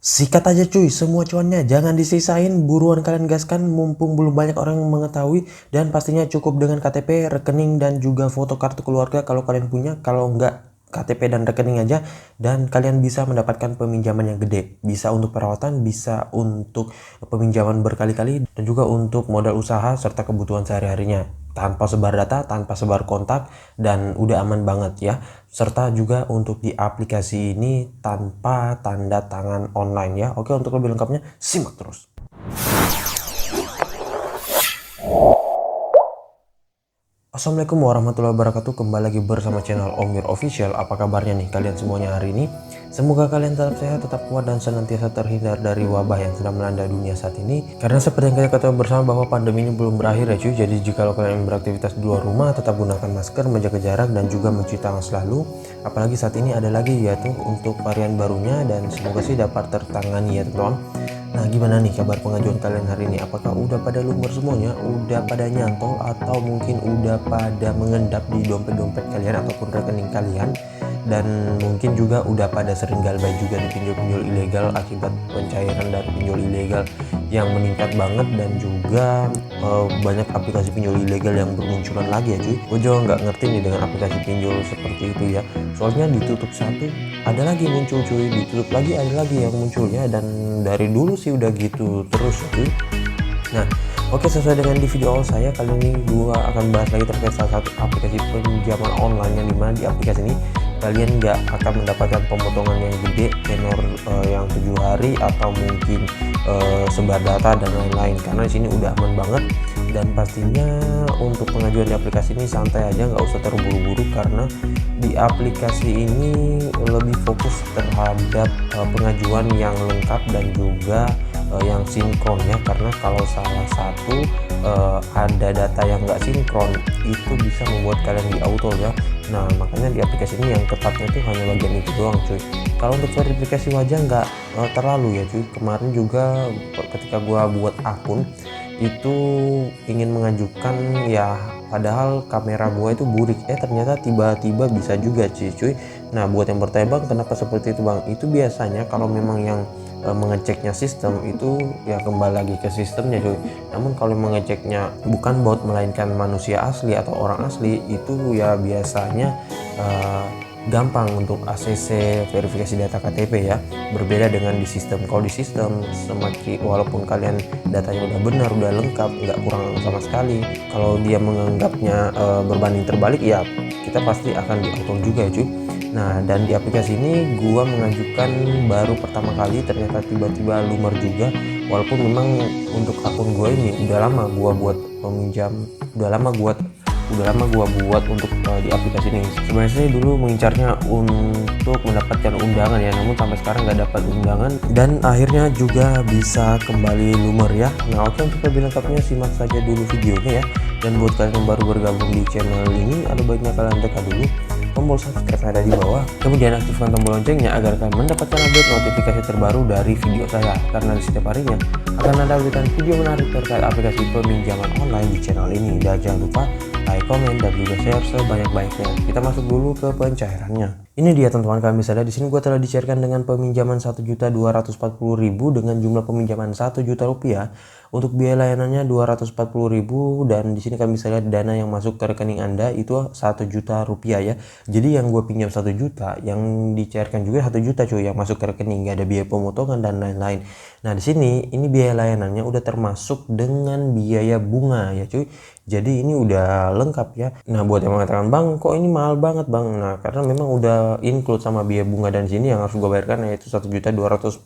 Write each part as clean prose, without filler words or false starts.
Sikat aja cuy semua cuannya, jangan disisain, buruan kalian gaskan mumpung belum banyak orang yang mengetahui. Dan pastinya cukup dengan KTP, rekening, dan juga foto kartu keluarga kalau kalian punya. Kalau enggak, KTP dan rekening aja, dan kalian bisa mendapatkan peminjaman yang gede. Bisa untuk perawatan, bisa untuk peminjaman berkali-kali, dan juga untuk modal usaha serta kebutuhan sehari-harinya, tanpa sebar data, tanpa sebar kontak, dan udah aman banget ya. Serta juga untuk di aplikasi ini tanpa tanda tangan online ya. Oke, untuk lebih lengkapnya simak terus. Assalamualaikum warahmatullahi wabarakatuh. Kembali lagi bersama channel Omir Official. Apa kabarnya nih kalian semuanya hari ini? Semoga kalian tetap sehat, tetap kuat, dan senantiasa terhindar dari wabah yang sedang melanda dunia saat ini. Karena seperti yang kita ketahui bersama bahwa pandemi ini belum berakhir ya cuy. Jadi jika kalian beraktivitas di luar rumah, tetap gunakan masker, menjaga jarak, dan juga mencuci tangan selalu. Apalagi saat ini ada lagi yaitu untuk varian barunya, dan semoga sih dapat tertangani ya teman-teman. Nah, gimana nih kabar pengajuan kalian hari ini? Apakah udah pada lumur semuanya? Udah pada nyantol? Atau mungkin udah pada mengendap di dompet-dompet kalian ataupun rekening kalian? Dan mungkin juga udah pada sering galbay juga di pinjol-pinjol ilegal akibat pencairan dari pinjol ilegal yang meningkat banget. Dan juga banyak aplikasi pinjol ilegal yang bermunculan lagi ya cuy. Gue juga nggak ngerti nih dengan aplikasi pinjol seperti itu ya. Soalnya ditutup satu, ada lagi muncul cuy, ditutup lagi ada lagi yang munculnya, dan dari dulu sih udah gitu terus ya cuy. Nah, oke, sesuai dengan di video awal saya kali ini gua akan bahas lagi terkait salah satu aplikasi pinjaman online yang dimana di aplikasi ini kalian nggak akan mendapatkan pemotongan yang gede, tenor yang 7 hari atau mungkin sebar data dan lain-lain, karena di sini udah aman banget. Dan pastinya untuk pengajuan di aplikasi ini santai aja, nggak usah terburu-buru, karena di aplikasi ini lebih fokus terhadap pengajuan yang lengkap dan juga yang sinkron ya. Karena kalau salah satu ada data yang nggak sinkron, itu bisa membuat kalian di auto ya. Nah, makanya di aplikasi ini yang ketatnya itu hanya bagian itu doang cuy. Kalau untuk verifikasi wajah nggak terlalu ya cuy. Kemarin juga ketika gua buat akun itu ingin mengajukan ya, padahal kamera gua itu burik, ternyata tiba-tiba bisa juga cuy. Nah, buat yang bertanya bang kenapa seperti itu bang, itu biasanya kalau memang yang mengeceknya sistem itu ya kembali lagi ke sistemnya cuy. Namun kalau mengeceknya bukan bot melainkan manusia asli atau orang asli, itu ya biasanya gampang untuk ACC verifikasi data KTP ya. Berbeda dengan di sistem. Kalau di sistem semakin walaupun kalian datanya udah benar, udah lengkap, nggak kurang sama sekali, kalau dia menganggapnya berbanding terbalik ya kita pasti akan diauto juga ya cuy. Nah, dan di aplikasi ini gua mengajukan baru pertama kali, ternyata tiba-tiba lumar juga. Walaupun memang untuk akun gua ini udah lama gua buat peminjam, udah lama gua buat untuk di aplikasi ini. Sebenarnya saya dulu mengincarnya untuk mendapatkan undangan ya, namun sampai sekarang nggak dapat undangan, dan akhirnya juga bisa kembali lumer ya. Nah, oke, untuk lebih lengkapnya simak saja dulu videonya ya. Dan buat kalian yang baru bergabung di channel ini, ada baiknya kalian tekan dulu tombol subscribe yang ada di bawah, kemudian aktifkan tombol loncengnya agar kalian mendapatkan update notifikasi terbaru dari video saya, karena di setiap harinya akan ada updatean video menarik terkait aplikasi peminjaman online di channel ini. Dan jangan lupa like, komen, dan juga share sebanyak-banyaknya. Kita masuk dulu ke pencairannya. Ini dia teman-teman, kalian bisa lihat di sini gua telah dicairkan dengan peminjaman 1.240.000 dengan jumlah peminjaman 1 juta rupiah. Untuk biaya layanannya 240.000, dan di sini kalian bisa lihat dana yang masuk ke rekening Anda itu 1 juta rupiah ya. Jadi yang gue pinjam 1 juta, yang dicairkan juga 1 juta cuy, yang masuk ke rekening, nggak ada biaya pemotongan dan lain-lain. Nah, di sini ini biaya layanannya udah termasuk dengan biaya bunga ya cuy. Jadi ini udah lengkap ya. Nah, buat yang mengatakan bang kok ini mahal banget bang, nah karena memang udah include sama biaya bunga, dan sini yang harus gue bayarkan yaitu 1.240.000.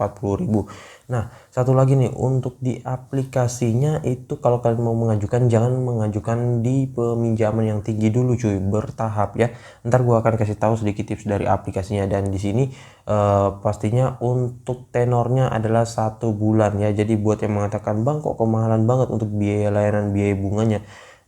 Nah, satu lagi nih untuk di aplikasinya itu, kalau kalian mau mengajukan jangan mengajukan di peminjaman yang tinggi dulu cuy, bertahap ya. Ntar gua akan kasih tahu sedikit tips dari aplikasinya. Dan di sini pastinya untuk tenornya adalah 1 bulan ya. Jadi buat yang mengatakan bang kok kemahalan banget untuk biaya layanan, biaya bunganya,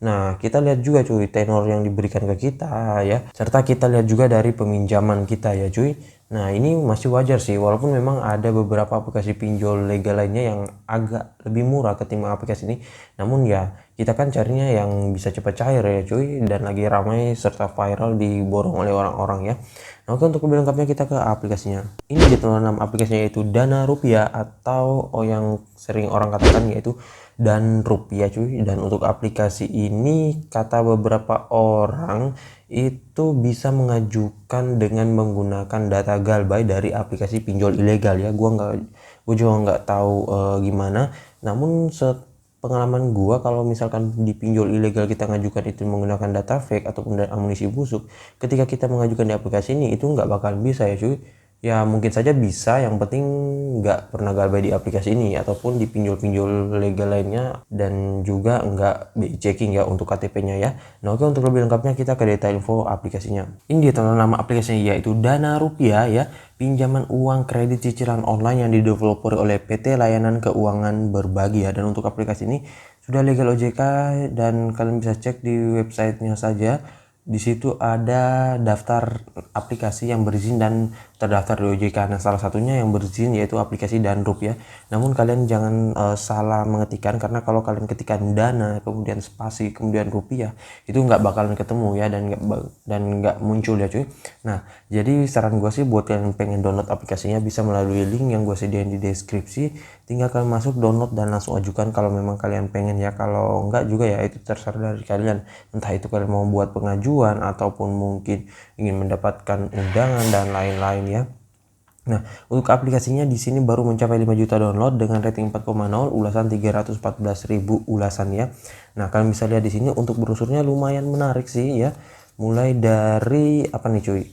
nah kita lihat juga cuy tenor yang diberikan ke kita ya, serta kita lihat juga dari peminjaman kita ya cuy. Nah, ini masih wajar sih, walaupun memang ada beberapa aplikasi pinjol legal lainnya yang agak lebih murah ketimbang aplikasi ini. Namun ya kita kan carinya yang bisa cepat cair ya cuy, dan lagi ramai serta viral diborong oleh orang-orang ya. Nah oke, untuk lebih lengkapnya kita ke aplikasinya. Ini dia teman, nama aplikasinya yaitu Dana Rupiah, atau yang sering orang katakan yaitu Dan Rupiah cuy. Dan untuk aplikasi ini kata beberapa orang itu bisa mengajukan dengan menggunakan data galbay dari aplikasi pinjol ilegal ya. Gue juga nggak tahu gimana. Namun pengalaman gua, kalau misalkan di pinjol ilegal kita ngajukan itu menggunakan data fake ataupun amunisi busuk, ketika kita mengajukan di aplikasi ini itu nggak bakal bisa ya cuy. Ya mungkin saja bisa, yang penting nggak pernah galbay di aplikasi ini ataupun di pinjol-pinjol legal lainnya, dan juga nggak BI checking ya untuk KTP-nya ya. Nah oke, untuk lebih lengkapnya kita ke detail info aplikasinya. Ini dia teman, nama aplikasinya yaitu Dana Rupiah ya, pinjaman uang kredit cicilan online yang dideveloper oleh PT Layanan Keuangan Berbagi ya. Dan untuk aplikasi ini sudah legal OJK, dan kalian bisa cek di websitenya saja. Di situ ada daftar aplikasi yang berizin dan terdaftar di OJK. Nah, salah satunya yang berizin yaitu aplikasi Danrup ya. Namun kalian jangan salah mengetikkan, karena kalau kalian ketikkan Dana kemudian spasi kemudian Rupiah, itu nggak bakalan ketemu ya, dan nggak muncul ya cuy. Nah, jadi saran gue sih buat kalian pengen download aplikasinya bisa melalui link yang gue sediain di deskripsi. Tinggal kalian masuk, download, dan langsung ajukan kalau memang kalian pengen ya. Kalau enggak juga ya itu terserah dari kalian. Entah itu kalian mau buat pengajuan ataupun mungkin ingin mendapatkan undangan dan lain-lain ya. Nah, untuk aplikasinya di sini baru mencapai 5 juta download dengan rating 4,0, ulasan 314.000 ulasan ya. Nah, kalian bisa lihat di sini untuk brosurnya lumayan menarik sih ya. Mulai dari apa nih cuy?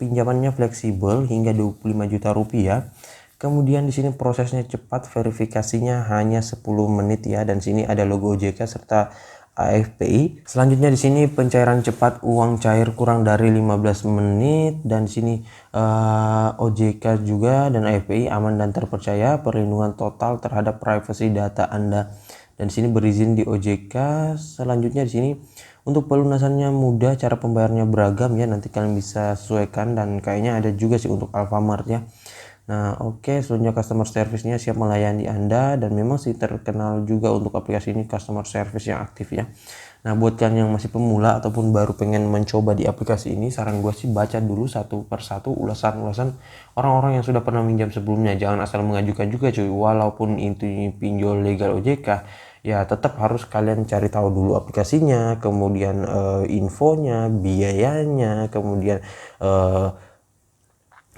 Pinjamannya fleksibel hingga 25 juta rupiah. Kemudian di sini prosesnya cepat, verifikasinya hanya 10 menit ya, dan sini ada logo OJK serta AFPI. Selanjutnya di sini pencairan cepat uang cair kurang dari 15 menit, dan di sini OJK juga dan AFPI aman dan terpercaya, perlindungan total terhadap privasi data Anda. Dan di sini berizin di OJK. Selanjutnya di sini untuk pelunasannya mudah, cara pembayarannya beragam ya, nanti kalian bisa sesuaikan, dan kayaknya ada juga sih untuk Alfamart ya. Nah oke, selanjutnya customer service-nya siap melayani Anda, dan memang sih terkenal juga untuk aplikasi ini customer service yang aktif ya. Nah buat kalian yang masih pemula ataupun baru pengen mencoba di aplikasi ini, saran gue sih baca dulu satu persatu ulasan-ulasan orang-orang yang sudah pernah minjam sebelumnya. Jangan asal mengajukan juga cuy, walaupun itu pinjol legal OJK, ya tetap harus kalian cari tahu dulu aplikasinya, kemudian infonya, biayanya, kemudian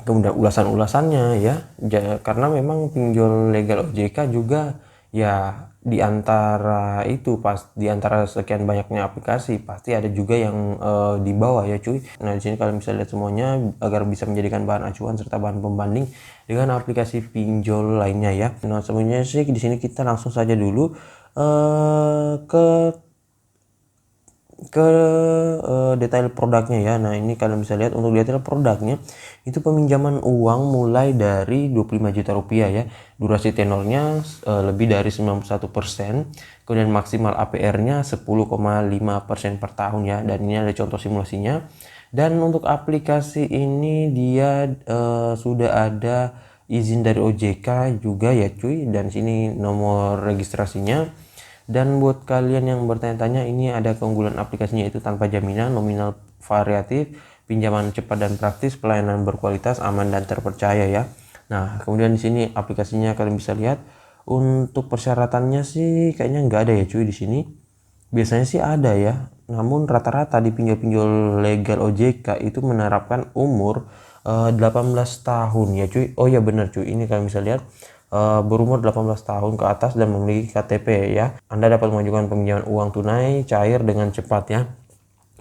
ulasan-ulasannya ya. Karena memang pinjol legal OJK juga ya, di antara sekian banyaknya aplikasi pasti ada juga yang di bawah ya cuy. Nah di sini kalian bisa lihat semuanya agar bisa menjadikan bahan acuan serta bahan pembanding dengan aplikasi pinjol lainnya ya. Nah semuanya sih di sini kita langsung saja dulu ke detail produknya ya. Nah ini kalian bisa lihat untuk detail produknya itu peminjaman uang mulai dari 25 juta rupiah ya. Durasi tenornya lebih dari 91%, kemudian maksimal APR-nya 10,5% per tahun ya. Dan ini ada contoh simulasinya. Dan untuk aplikasi ini dia sudah ada izin dari OJK juga ya cuy, dan sini nomor registrasinya. Dan buat kalian yang bertanya-tanya, ini ada keunggulan aplikasinya itu tanpa jaminan, nominal variatif, pinjaman cepat dan praktis, pelayanan berkualitas, aman dan terpercaya ya. Nah, kemudian di sini aplikasinya kalian bisa lihat. Untuk persyaratannya sih kayaknya nggak ada ya cuy di sini. Biasanya sih ada ya. Namun rata-rata di pinjol-pinjol legal OJK itu menerapkan umur 18 tahun ya cuy. Oh ya benar cuy, ini kalian bisa lihat berumur 18 tahun ke atas dan memiliki KTP ya. Anda dapat mengajukan peminjaman uang tunai cair dengan cepat ya.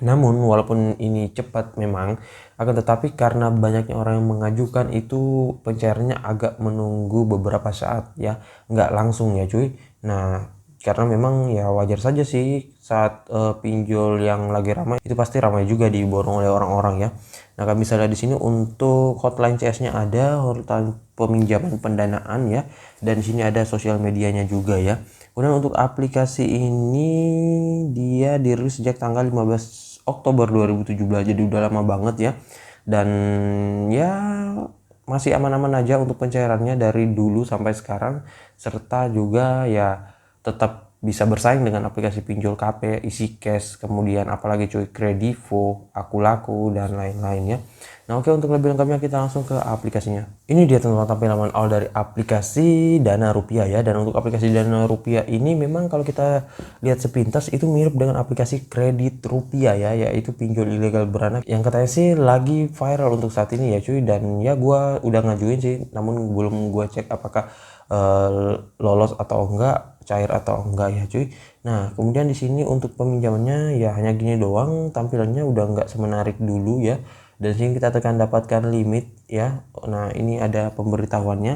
Namun walaupun ini cepat memang, akan tetapi karena banyaknya orang yang mengajukan itu pencairannya agak menunggu beberapa saat ya, nggak langsung ya cuy. Nah karena memang ya wajar saja sih, saat pinjol yang lagi ramai itu pasti ramai juga diborong oleh orang-orang ya. Nah kalian bisa lihat di sini untuk hotline CS-nya ada, hotline peminjaman pendanaan ya, dan di sini ada sosial medianya juga ya. Kemudian untuk aplikasi ini dia dirilis sejak tanggal 15 Oktober 2017, jadi udah lama banget ya. Dan ya masih aman-aman aja untuk pencairannya dari dulu sampai sekarang, serta juga ya tetap bisa bersaing dengan aplikasi pinjol KP, EasyCash, kemudian apalagi cuy Kredivo, Akulaku dan lain-lain ya. Nah oke, untuk lebih lengkapnya kita langsung ke aplikasinya. Ini dia teman-teman tampilan awal dari aplikasi Dana Rupiah ya. Dan untuk aplikasi Dana Rupiah ini memang kalau kita lihat sepintas itu mirip dengan aplikasi Kredit Rupiah ya, yaitu pinjol ilegal beranak yang katanya sih lagi viral untuk saat ini ya cuy. Dan ya gua udah ngajuin sih, namun belum gua cek apakah lolos atau enggak, cair atau enggak ya cuy. Nah kemudian di sini untuk peminjamannya ya hanya gini doang, tampilannya udah enggak semenarik dulu ya. Dan sini kita tekan dapatkan limit ya. Nah ini ada pemberitahuannya.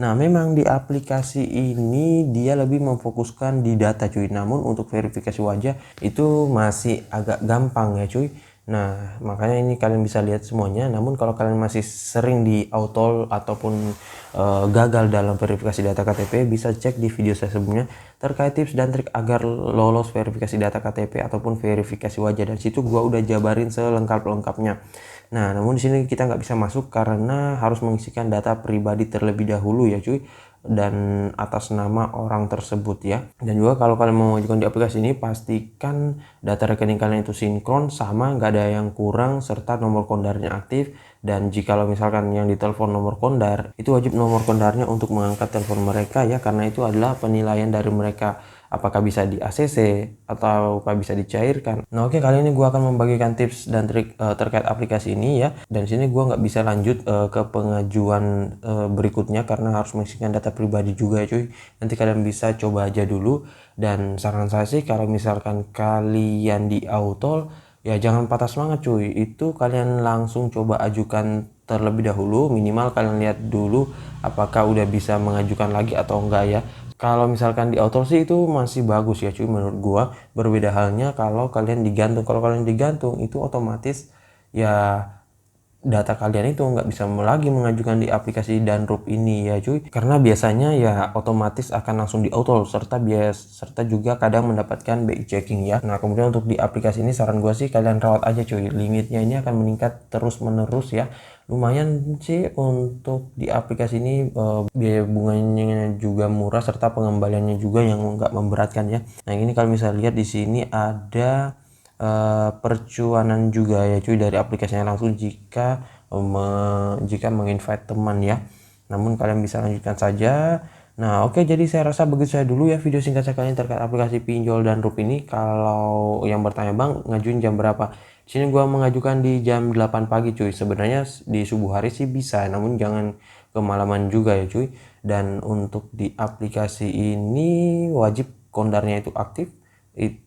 Nah memang di aplikasi ini dia lebih memfokuskan di data cuy, namun untuk verifikasi wajah itu masih agak gampang ya cuy. Nah makanya ini kalian bisa lihat semuanya. Namun kalau kalian masih sering di auto ataupun gagal dalam verifikasi data KTP, bisa cek di video saya sebelumnya terkait tips dan trik agar lolos verifikasi data KTP ataupun verifikasi wajah. Dan situ gua udah jabarin selengkap-lengkapnya. Nah, namun di sini kita nggak bisa masuk karena harus mengisikan data pribadi terlebih dahulu ya cuy, dan atas nama orang tersebut ya. Dan juga kalau kalian mau mengajukan di aplikasi ini, pastikan data rekening kalian itu sinkron sama, nggak ada yang kurang, serta nomor kondarnya aktif. Dan jika misalkan yang ditelepon nomor kondar, itu wajib nomor kondarnya untuk mengangkat telepon mereka ya, karena itu adalah penilaian dari mereka apakah bisa di ACC atau bisa dicairkan. Nah oke, kali ini gue akan membagikan tips dan trik terkait aplikasi ini ya. Dan sini gue nggak bisa lanjut ke pengajuan berikutnya karena harus mengisikan data pribadi juga ya cuy. Nanti kalian bisa coba aja dulu. Dan saran saya sih kalau misalkan kalian di auto ya jangan patah semangat cuy. Itu kalian langsung coba ajukan terlebih dahulu, minimal kalian lihat dulu apakah udah bisa mengajukan lagi atau enggak ya. Kalau misalkan di auto sih itu masih bagus ya cuy menurut gua. Berbeda halnya kalau kalian digantung. Kalau kalian digantung itu otomatis ya data kalian itu nggak bisa lagi mengajukan di aplikasi Danrup ini ya cuy, karena biasanya ya otomatis akan langsung di auto serta juga kadang mendapatkan BI checking ya. Nah kemudian untuk di aplikasi ini saran gue sih kalian rawat aja cuy, limitnya ini akan meningkat terus menerus ya. Lumayan sih untuk di aplikasi ini, biaya bunganya juga murah serta pengembaliannya juga yang nggak memberatkan ya. Nah ini kalau misalnya lihat di sini ada percuanan juga ya cuy dari aplikasinya langsung jika menginvite teman ya. Namun kalian bisa lanjutkan saja. Nah oke, jadi saya rasa begitu saya dulu ya video singkat saya kali ini terkait aplikasi pinjol Danrup ini. Kalau yang bertanya bang ngajuin jam berapa, sini gua mengajukan di jam 8 pagi cuy. Sebenarnya di subuh hari sih bisa, namun jangan kemalaman juga ya cuy. Dan untuk di aplikasi ini wajib kondarnya itu aktif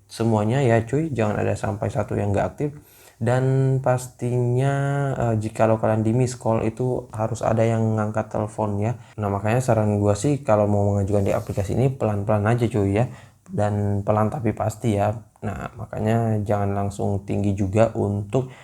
semuanya ya cuy, jangan ada sampai satu yang nggak aktif. Dan pastinya jika kalian di miss call itu harus ada yang ngangkat telepon ya. Nah makanya saran gua sih kalau mau mengajukan di aplikasi ini pelan-pelan aja cuy ya, dan pelan tapi pasti ya. Nah makanya jangan langsung tinggi juga untuk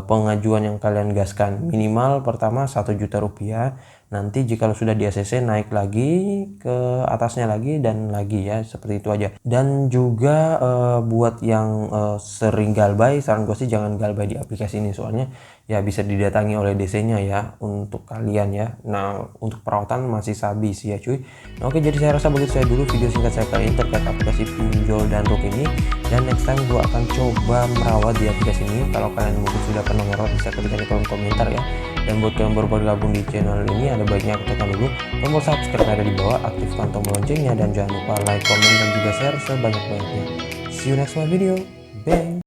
pengajuan yang kalian gaskan. Minimal pertama 1 juta rupiah, nanti jika sudah di ACC naik lagi ke atasnya lagi dan lagi ya, seperti itu aja. Dan juga buat yang sering galbay, saran gue sih jangan galbay di aplikasi ini, soalnya ya bisa didatangi oleh DC-nya ya untuk kalian ya. Nah untuk perawatan masih sabi sih ya cuy. Nah, oke, jadi saya rasa begitu saya dulu video singkat saya kali ini terkait aplikasi pinjol Danrup ini. Dan next time gue akan coba merawat di aplikasi ini. Kalau kalian mungkin sudah pernah merawat, bisa ketikkan di kolom komentar ya. Dan buat kalian baru bergabung di channel ini, ada baiknya tekan dulu tombol subscribe ada di bawah, aktifkan tombol loncengnya, dan jangan lupa like, komen, dan juga share sebanyak-banyaknya. See you next my video. Bye.